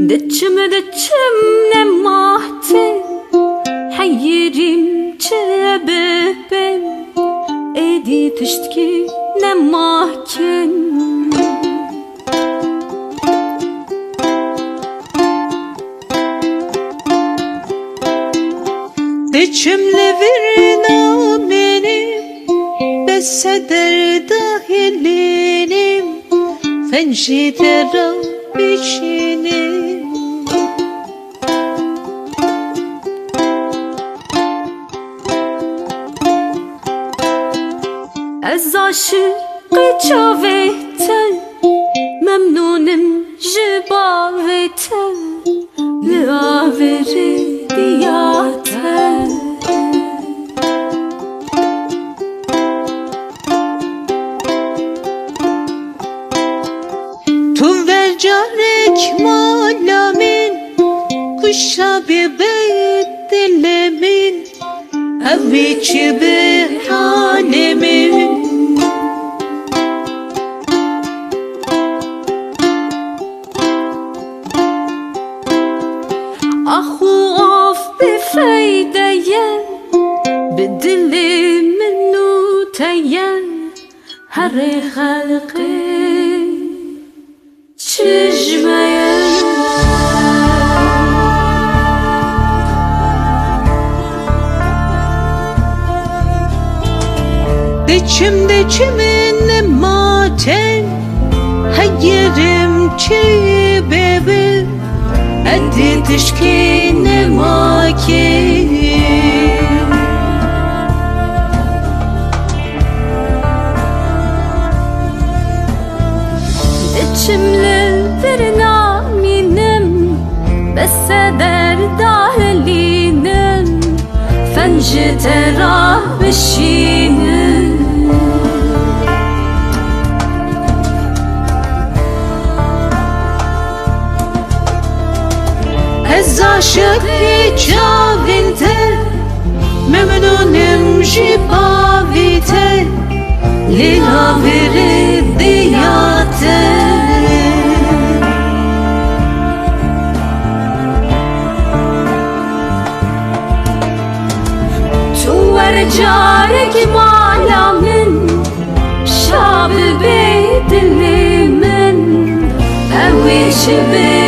دچم نماته حيريم جببم ادي تشتكي نماكن دچم لورنا benim بسدر dahilinim فنجدر بشينم از عاشق جاویتن ممنونم جباویتن لعاوری دیاتن تو vercarek malamin kuşa bebek dilimin eviçi bir halimin اخو آف بفیدین بدل منو تین هر خلقی چشمین Deçimin maten hayyerim çi bebim edi tişkine makin دچمله برنامینم بسدر داهلینم فنجترا بشینم از عاشق جاویته ممنونم جباویته لیلا دیاته تو ورجارك معلمن شاب بيت اللي من أويش بيت